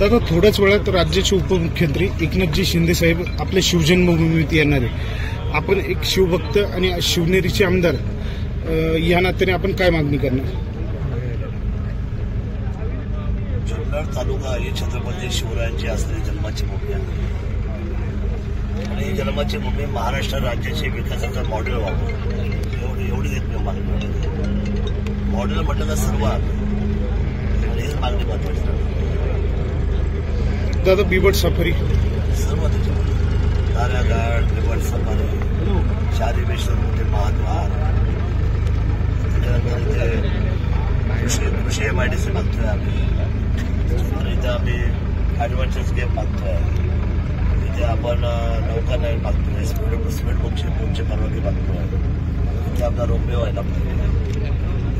दादा, थोड्याच वेळात राज्याचे उपमुख्यमंत्री एकनाथजी शिंदे साहेब आपल्या शिवजन्मभूमीत येणार आहे. आपण एक शिवभक्त आणि शिवनेरीचे आमदार या नात्याने आपण काय मागणी करणार? जुन्नर तालुका ही छत्रपती शिवरायांची असलेली जन्माची भूमी आहे आणि जन्माची भूमी महाराष्ट्र राज्याचे विकासाचं मॉडेल व्हावं एवढी एक मागणी. मॉडेल म्हटलं तर सर्व आणि हीच मागणी महत्वाची आहे. दादा, बिबट सफारी सर्व त्याच्यामध्ये दारागाड, बिबट सफारी, चारी बेश्वर मोठे महाद्वार, त्याच्यानंतर इथे कृषी MIDC मागतोय आम्ही. त्याच्यानंतर इथे आम्ही ॲडव्हेंचर्स गेम मागतोय. इथे आपण नौका नाही मागतोय, स्पीड बोटची परवानगी मागतोय. इथे आपला रोपवे व्हायला पाहिजे.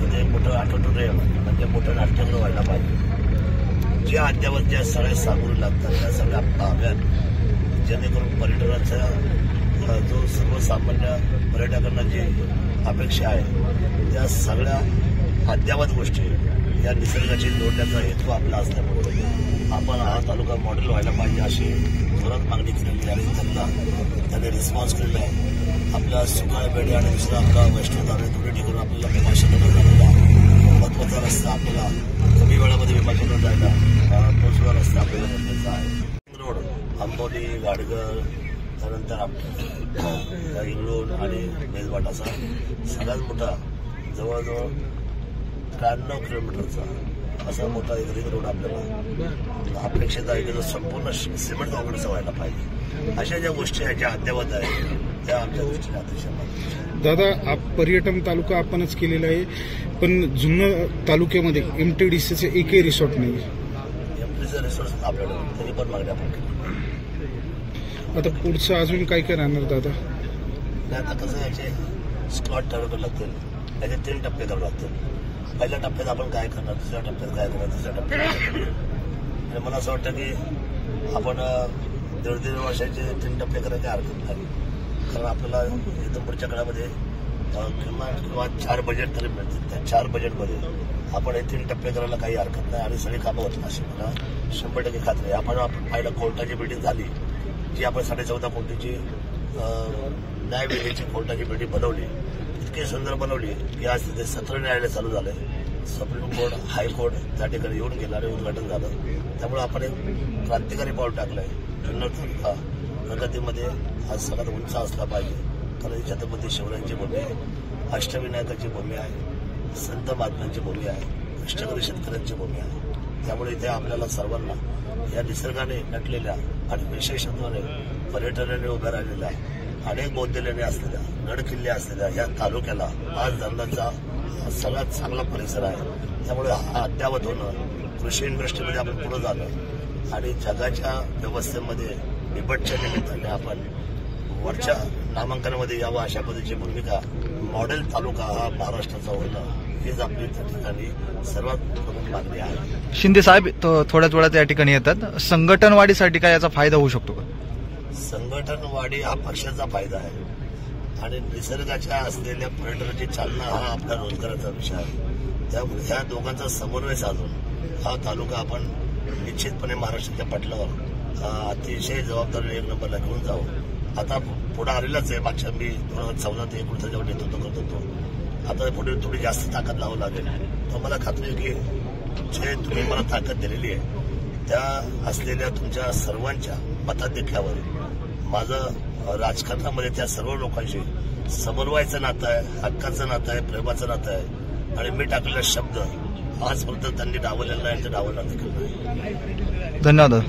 इथे मोठं आठवडे म्हणजे मोठं नाट्यगृह व्हायला पाहिजे. ज्या अद्यावत ज्या सगळ्या सामोरे लागतात त्या सगळ्या हव्यात, जेणेकरून पर्यटनाचा जो सर्वसामान्य पर्यटकांना जी अपेक्षा आहे त्या सगळ्या अद्यावत गोष्टी या निसर्गाची जोडण्याचा हेतू आपला असल्यामुळे आपण हा तालुका मॉडेल व्हायला पाहिजे अशी जोरात मागणी केलेली आणि त्यांनी रिस्पॉन्स केलेला आहे. आपल्या सुकाळ बेडे आणि दुसरा आपला वैष्णवधारण दोन्ही करून आपल्याला विमाशनाला जायला महत्वाचा रस्ता आपल्याला कमी वेळामध्ये विमाशनाला जायला तो सुद्धा रस्ता आपल्याला गरजेचा आहे. रोड आंबोली, गाडगर, त्यानंतर इंगळूण आणि मेजवाट असा सगळ्यात मोठा जवळजवळ 93 किलोमीटरचा असा मोठा एक रिंग रोड आपल्याला अपेक्षित आहे की जो संपूर्ण सिमेंट काँक्रीटचा व्हायला पाहिजे. अशा ज्या गोष्टी आहेत ज्या अद्यावत आहेत त्या आमच्या दृष्टीने अतिशय. दादा, पर्यटन तालुका आपणच केलेला आहे, पण जुन्नर तालुक्यामध्ये MTDCचे एकही रिसॉर्ट नाही. MTDC रिसॉर्ट आपल्याला तरी पण मागणी आपण केली. आता पुढचं अजून काय काय राहणार दादा? आता कसं याचे स्पॉट ठरवावे लागतील, याचे 3 टप्पे करावे लागतील. पहिल्या टप्प्यात आपण काय करणार, दुसऱ्या टप्प्यात काय करणार, तिसऱ्या टप्प्यात. मला असं वाटतं की आपण 1.5 वर्षाचे 3 टप्पे करायची हरकत नाही. कारण आपल्याला इथं पुढच्या काळामध्ये किंवा 4 बजेट तरी मिळतील. त्या 4 बजेटमध्ये आपण हे 3 टप्पे करायला काही हरकत नाही आणि सगळी कामं होतील अशी मला 100% खात्री आहे. आपण पाहिलं कोर्टाची बिल्डिंग झाली जी आपण 14.5 कोटीची न्यायवेदीची कोर्टाची बिल्डिंग बनवली, इतकी सुंदर बनवली की आज तिथे 17 न्यायालय चालू झाले. सुप्रीम कोर्ट, हायकोर्ट त्या ठिकाणी येऊन गेलं आणि उद्घाटन झालं. त्यामुळे आपण एक क्रांतिकारी पाऊल टाकलंय. जुन्नर तालुका प्रगतीमध्ये आज सगळ्यात उंच असला पाहिजे. कारण छत्रपती शिवरायांची भूमी आहे, अष्टविनायकाची भूमी आहे, संत महात्म्यांची भूमी आहे, कष्टकरी शेतकऱ्यांची भूमी आहे. त्यामुळे इथे आपल्याला सर्वांना या निसर्गाने नटलेल्या आणि विशेषत्वाने पर्यटनाने उभ्या राहिलेल्या अनेक बौद्धलेणे असलेल्या गडकिल्ले असलेल्या या तालुक्याला आज धरणाचा सगळ्यात चांगला परिसर आहे. त्यामुळे हा अद्यावत होणं, कृषी इंडस्ट्रीमध्ये आपण पुढे झालं आणि जगाच्या व्यवस्थेमध्ये बिबटच्या निमित्ताने आपण वरच्या नामांकनामध्ये यावं अशा पद्धतीची भूमिका मॉडेल तालुका हा महाराष्ट्राचा होणं हीच आपली त्या ठिकाणी सर्वात प्रमुख मागणी आहे. शिंदे साहेब थोड्याच वेळात या ठिकाणी येतात. संघटनवाढीसाठी काय याचा फायदा होऊ शकतो का? संघटनवाढी हा पक्षाचा फायदा आहे आणि निसर्गाच्या असलेल्या पर्यटनाची चालना हा आपला रोजगाराचा विषय आहे. त्यामुळे ह्या दोघांचा समन्वय साधून हा तालुका आपण निश्चितपणे महाराष्ट्राच्या पटलावर अतिशय जबाबदारीने 1 नंबरला घेऊन जाऊ. आता पुढे आलेलाच आहे. मागच्या मी 2014 ते 19 जेव्हा नेतृत्व करत होतो. आता पुढे थोडी जास्त ताकद लावावी लागेल. तर मला खात्री आहे की जे तुम्ही मला ताकद दिलेली आहे त्या असलेल्या तुमच्या सर्वांच्या मताधिक्यावर माझं राजकारणामध्ये त्या सर्व लोकांशी समन्वयाचं नातं आहे, हक्काचं नातं आहे, प्रेमाचं नातं आहे आणि मी टाकलेला शब्द आजपर्यंत त्यांनी डावलेला नाही, ते डावलणार देखील नाही. धन्यवाद.